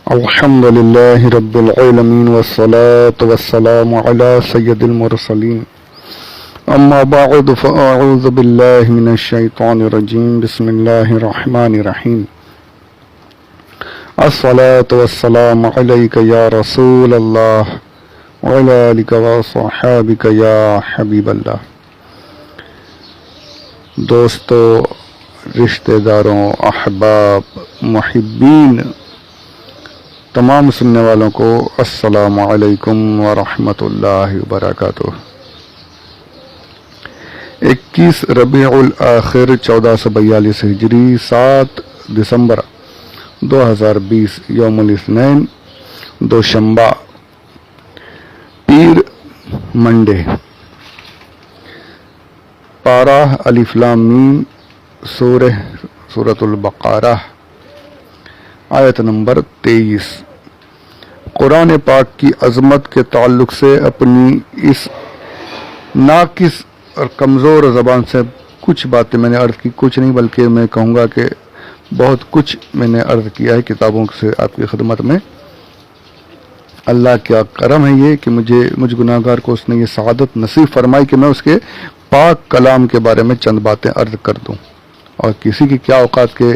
الحمد لله رب العالمين والصلاة والسلام على سيد المرسلين أما بعد فأعوذ بالله من الشيطان الرجيم بسم الله الرحمن الرحيم الصلاة والسلام عليك يا رسول الله وعلى آلك وصحابك يا حبيب الله. دوستو، رشتہ داروں، احباب، محبین، تمام سننے والوں کو السلام علیکم ورحمۃ اللہ وبرکاتہ. 21 ربیع الاخر 1442 ہجری، 7 دسمبر 2020 یوم الاثنین، دوشنبہ، پیر منڈے. پارہ الف لام میم، سورۃ البقرہ، آیت نمبر 23. قرآن پاک کی عظمت کے تعلق سے اپنی اس ناقص اور کمزور زبان سے کچھ باتیں میں نے عرض کی، کچھ نہیں بلکہ میں کہوں گا کہ بہت کچھ میں نے عرض کیا ہے کتابوں سے آپ کی خدمت میں. اللہ کیا کرم ہے یہ کہ مجھ گناہگار کو اس نے یہ سعادت نصیب فرمائی کہ میں اس کے پاک کلام کے بارے میں چند باتیں عرض کر دوں. اور کسی کی کیا اوقات کے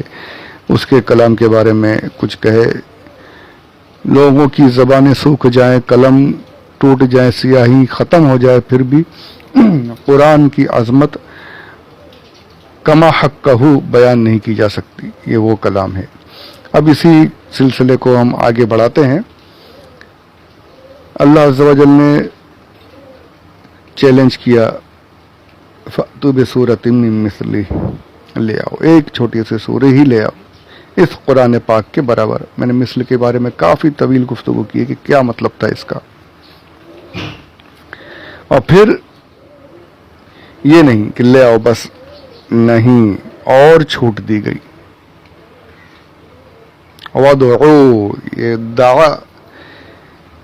اس کے کلام کے بارے میں کچھ کہے. لوگوں کی زبانیں سوکھ جائیں، قلم ٹوٹ جائیں، سیاہی ختم ہو جائے، پھر بھی قرآن کی عظمت کما حق بیان نہیں کی جا سکتی. یہ وہ کلام ہے. اب اسی سلسلے کو ہم آگے بڑھاتے ہیں. اللہ عز و جل نے چیلنج کیا، فَأْتُوا بِسُورَةٍ مِّن مِّثْلِهِ، لے آؤ ایک چھوٹی سی سورہ ہی لے آؤ اس قرآن پاک کے برابر. میں نے مثل کے بارے میں کافی طویل گفتگو کی ہے کہ کیا مطلب تھا اس کا. اور پھر یہ نہیں کہ لے آؤ بس، نہیں، اور چھوٹ دی گئی. وَادْعُوا، یہ دعا،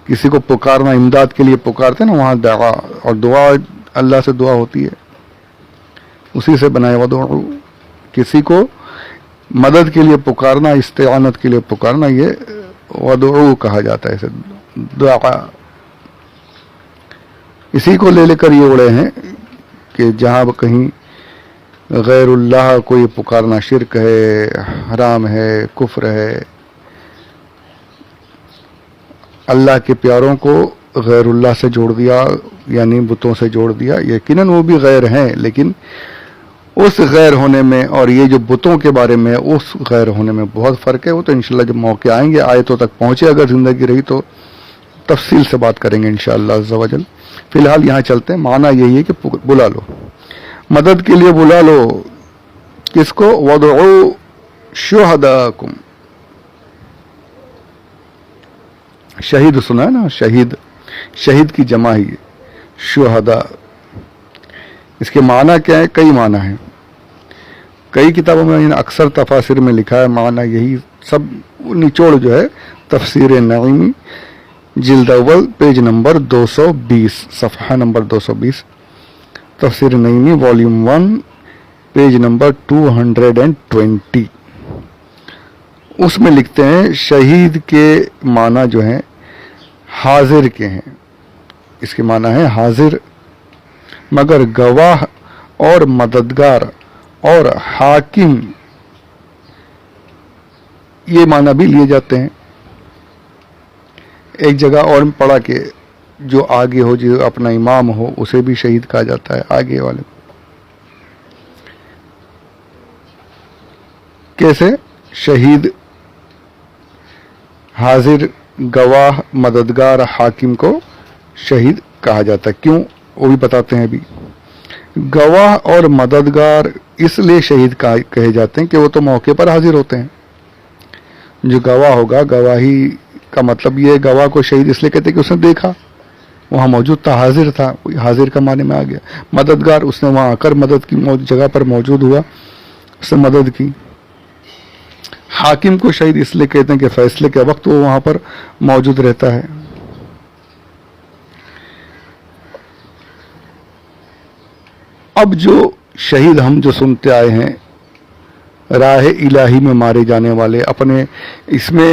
کسی کو پکارنا، امداد کے لیے پکارتے نا، وہاں دعا، اور دعا اللہ سے دعا ہوتی ہے، اسی سے بنائے. وَادْعُوا، کسی کو مدد کے لیے پکارنا، استعانت کے لیے پکارنا، یہ وَادْعُوا کہا جاتا ہے، اسے دعا. اسی کو لے کر یہ اڑے ہیں کہ جہاں کہیں غیر اللہ کو یہ پکارنا شرک ہے، حرام ہے، کفر ہے. اللہ کے پیاروں کو غیر اللہ سے جوڑ دیا، یعنی بتوں سے جوڑ دیا. یقیناً وہ بھی غیر ہیں، لیکن اس غیر ہونے میں اور یہ جو بتوں کے بارے میں اس غیر ہونے میں بہت فرق ہے. وہ تو انشاءاللہ جب موقع آئیں گے، آیتوں تک پہنچے، اگر زندگی رہی تو تفصیل سے بات کریں گے انشاءاللہ عز و جل. فی الحال یہاں چلتے ہیں. معنی یہی ہے کہ بلا لو، مدد کے لیے بلا لو. کس کو؟ وَادْعُوا شُهَدَاءَكُمْ. شہید سنا ہے نا، شہید کی جمع ہی شہداء. اس کے معنی کیا ہے؟ کئی معنی ہیں. کئی کتابوں میں اکثر تفاسیر میں لکھا ہے معنی یہی. سب نچوڑ جو ہے تفسیر نعیمی، جلد اول، پیج نمبر 220، صفحہ نمبر 220، تفسیر نعیمی والیوم 1، پیج نمبر 220. اس میں لکھتے ہیں شہید کے معنی جو ہیں حاضر کے ہیں. اس کے معنی ہے حاضر، مگر گواہ اور مددگار اور حاکم، یہ معنی بھی لیے جاتے ہیں. ایک جگہ اور پڑھا کہ جو آگے ہو، جو اپنا امام ہو، اسے بھی شہید کہا جاتا ہے. آگے والے کیسے؟ شہید، حاضر، گواہ، مددگار، حاکم کو شہید کہا جاتا ہے. کیوں؟ وہ بھی بتاتے ہیں ابھی. گواہ اور مددگار اس لیے شہید کہے جاتے ہیں کہ وہ تو موقع پر حاضر ہوتے ہیں. جو گواہ ہوگا، گواہی کا مطلب یہ ہے، گواہ کو شہید اس لیے کہتے ہیں کہ اس نے دیکھا، وہاں موجود تھا، حاضر تھا. حاضر کا معنی میں آ گیا. مددگار، اس نے وہاں آ کر مدد کی، جگہ پر موجود ہوا، اس نے مدد کی. حاکم کو شہید اس لیے کہتے ہیں کہ فیصلے کے وقت وہ وہاں پر موجود رہتا ہے. اب جو شہید ہم جو سنتے آئے ہیں، راہ الہی میں مارے جانے والے، اپنے اس میں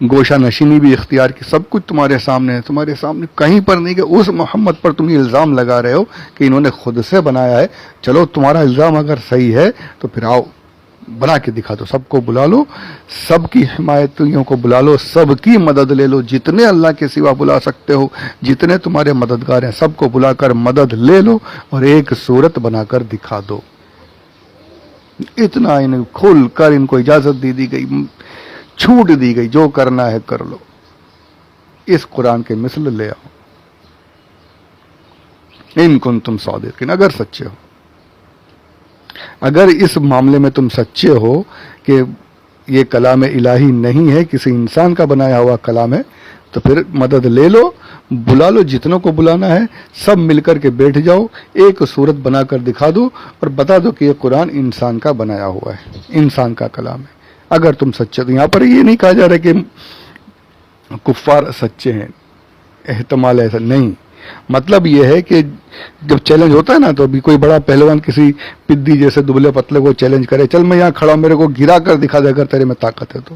گوشہ نشینی بھی اختیار کی، سب کچھ تمہارے سامنے ہے، تمہارے سامنے کہیں پر نہیں کہ اس محمد پر تم یہ الزام لگا رہے ہو کہ انہوں نے خود سے بنایا ہے۔ چلو تمہارا الزام اگر صحیح ہے تو پھر آؤ بنا کے دکھا دو، سب کو بلا لو، سب کی حمایتیوں کو بلا لو، سب کی مدد لے لو، جتنے اللہ کے سوا بلا سکتے ہو، جتنے تمہارے مددگار ہیں سب کو بلا کر مدد لے لو اور ایک صورت بنا کر دکھا دو۔ اتنا ان کھل کر ان کو اجازت دی گئی، چھوٹ دی گئی، جو کرنا ہے کر لو، اس قرآن کے مثل لے آؤ ان کنتم صادقین، اگر سچے ہو، اگر اس معاملے میں تم سچے ہو کہ یہ کلام الہی نہیں ہے، کسی انسان کا بنایا ہوا کلام ہے، تو پھر مدد لے لو، بلا لو جتنوں کو بلانا ہے، سب مل کر کے بیٹھ جاؤ، ایک صورت بنا کر دکھا دو اور بتا دو کہ یہ قرآن انسان کا بنایا ہوا ہے، انسان کا کلام ہے، اگر تم سچے۔ تو یہاں پر یہ نہیں کہا جا رہا کہ کفار سچے ہیں، احتمال ایسا نہیں، مطلب یہ ہے کہ جب چیلنج ہوتا ہے نا، تو ابھی کوئی بڑا پہلوان کسی پدی جیسے دبلے پتلے کو چیلنج کرے، چل میں یہاں کھڑا ہوں، میرے کو گرا کر دکھا دے اگر تیرے میں طاقت ہے تو،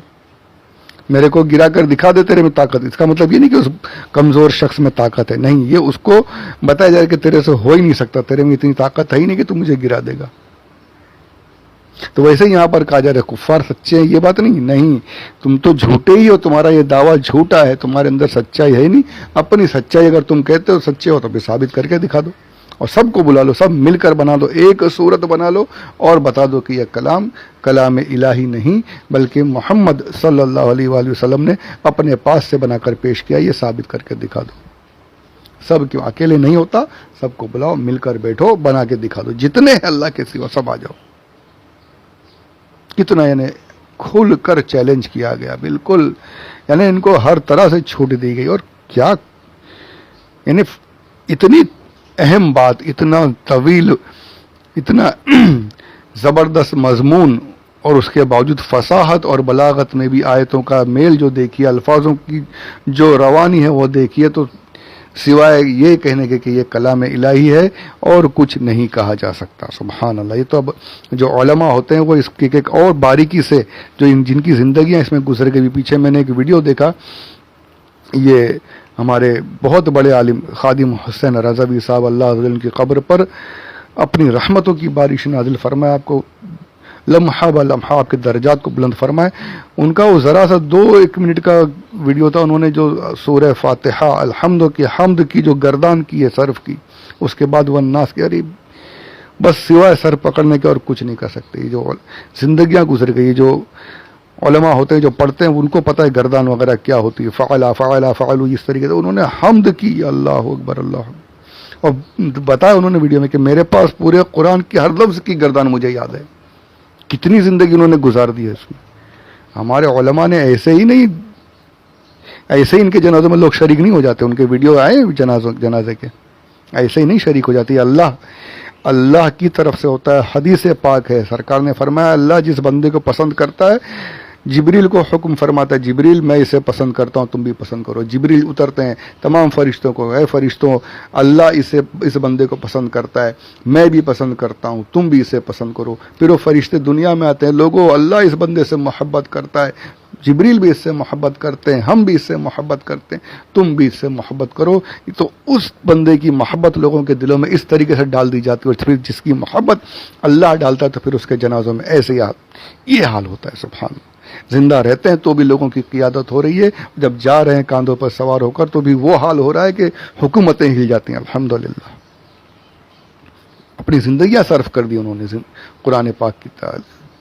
میرے کو گرا کر دکھا دے تیرے میں طاقت، اس کا مطلب یہ نہیں کہ اس کمزور شخص میں طاقت ہے، نہیں، یہ اس کو بتایا جائے کہ تیرے سے ہو ہی نہیں سکتا، تیرے میں اتنی طاقت ہے ہی نہیں کہ تو مجھے گرا دے گا۔ تو ویسے یہاں پر کہا جا رہا ہے کفار سچے ہیں، یہ بات نہیں، تم تو جھوٹے ہی ہو، تمہارا یہ دعویٰ جھوٹا ہے، تمہارے اندر سچائی ہے ہی نہیں، اپنی سچائی اگر تم کہتے ہو سچے ہو تو پھر ثابت کر کے دکھا دو اور سب کو بلا لو، سب مل کر بنا دو، ایک صورت بنا لو اور بتا دو کہ یہ کلام الہی نہیں بلکہ محمد صلی اللہ علیہ وآلہ وسلم نے اپنے پاس سے بنا کر پیش کیا، یہ ثابت کر کے دکھا دو۔ سب کیوں اکیلے نہیں ہوتا، سب کو بلاؤ، مل کر بیٹھو، بنا کے دکھا دو، جتنے ہیں اللہ کے سوا سب آ جاؤ۔ کتنا یعنی کھل کر چیلنج کیا گیا، بالکل یعنی ان کو ہر طرح سے چھوٹ دی گئی، اور کیا یعنی اتنی اہم بات، اتنا طویل، اتنا زبردست مضمون، اور اس کے باوجود فصاحت اور بلاغت میں بھی آیتوں کا میل جو دیکھیے، الفاظوں کی جو روانی ہے وہ دیکھیے، تو سوائے یہ کہنے کے کہ یہ کلام الہی ہے اور کچھ نہیں کہا جا سکتا۔ سبحان اللہ۔ یہ تو اب جو علماء ہوتے ہیں وہ اس کی ایک اور باریکی سے، جو جن کی زندگیاں اس میں گزر گئی، پیچھے میں نے ایک ویڈیو دیکھا، یہ ہمارے بہت بڑے عالم خادم حسین رضوی صاحب، اللہ عز و جل ان کی قبر پر اپنی رحمتوں کی بارش نازل فرمائے، آپ کو لمحہ بہ لمحہ آپ کے درجات کو بلند فرمائے۔ ان کا وہ ذرا سا 2-1 منٹ کا ویڈیو تھا، انہوں نے جو سورہ فاتحہ الحمد کی حمد کی جو گردان کی ہے صرف کی، اس کے بعد والناس کی، ارے بس سوائے سر پکڑنے کے اور کچھ نہیں کر سکتے۔ یہ جو زندگیاں گزر گئی، جو علماء ہوتے ہیں جو پڑھتے ہیں ان کو پتہ ہے گردان وغیرہ کیا ہوتی ہے، فعلا اس طریقے سے انہوں نے حمد کی، اللہ اکبر اللہ اکبر، اور بتایا انہوں نے ویڈیو میں کہ میرے پاس پورے قرآن کی ہر لفظ کی گردان مجھے یاد ہے، کتنی زندگی انہوں نے گزار دی ہے اس میں۔ ہمارے علماء نے ایسے ہی ان کے جنازوں میں لوگ شریک نہیں ہو جاتے، ان کے ویڈیو آئے جنازے کے، ایسے ہی نہیں شریک ہو جاتی، اللہ کی طرف سے ہوتا ہے، حدیث پاک ہے، سرکار نے فرمایا اللہ جس بندے کو پسند کرتا ہے، جبریل کو حکم فرماتا ہے، جبریل میں اسے پسند کرتا ہوں، تم بھی پسند کرو، جبریل اترتے ہیں تمام فرشتوں کو، اے فرشتوں اللہ اس بندے کو پسند کرتا ہے، میں بھی پسند کرتا ہوں، تم بھی اسے پسند کرو، پھر وہ فرشتے دنیا میں آتے ہیں، لوگوں اللہ اس بندے سے محبت کرتا ہے، جبریل بھی اس سے محبت کرتے ہیں، ہم بھی اس سے محبت کرتے ہیں، تم بھی اس سے محبت کرو، تو اس بندے کی محبت لوگوں کے دلوں میں اس طریقے سے ڈال دی جاتی ہے، اور پھر جس کی محبت اللہ ڈالتا ہے تو پھر اس کے جنازوں میں ایسے یہ حال ہوتا ہے۔ سبحان اللہ۔ زندہ رہتے ہیں تو بھی لوگوں کی قیادت ہو رہی ہے، جب جا رہے ہیں کاندھوں پر سوار ہو کر تو بھی وہ حال ہو رہا ہے کہ حکومتیں ہل جاتی ہیں۔ الحمدللہ اپنی زندگیاں صرف کر دی انہوں نے قرآن پاک کی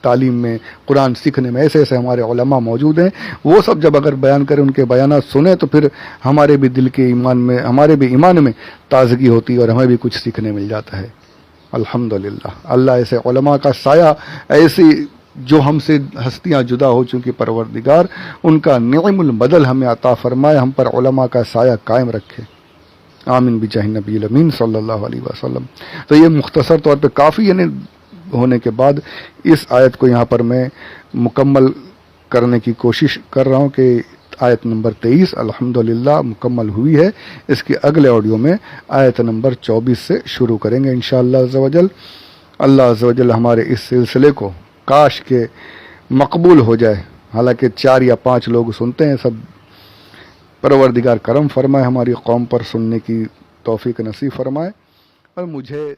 تعلیم میں، قرآن سیکھنے میں، ایسے ہمارے علماء موجود ہیں، وہ سب جب اگر بیان کریں، ان کے بیانات سنیں تو پھر ہمارے بھی دل کے ایمان میں تازگی ہوتی ہے اور ہمیں بھی کچھ سیکھنے مل جاتا ہے۔ الحمدللہ اللہ ایسے علماء کا سایہ، ایسی جو ہم سے ہستیاں جدا ہو چونکہ پروردگار ان کا نعم البدل ہمیں عطا فرمائے، ہم پر علماء کا سایہ قائم رکھے، آمین بجاہ نبی الامین صلی اللہ علیہ وسلم۔ تو یہ مختصر طور پہ کافی ہونے کے بعد اس آیت کو یہاں پر میں مکمل کرنے کی کوشش کر رہا ہوں کہ آیت نمبر 23 الحمدللہ مکمل ہوئی ہے، اس کے اگلے آڈیو میں آیت نمبر 24 سے شروع کریں گے انشاءاللہ عز و جل۔ اللہ عز و جل ہمارے اس سلسلے کو کاش کے مقبول ہو جائے، حالانکہ 4 یا 5 لوگ سنتے ہیں. سب پروردگار کرم فرمائے، ہماری قوم پر سننے کی توفیق نصیب فرمائے. اور مجھے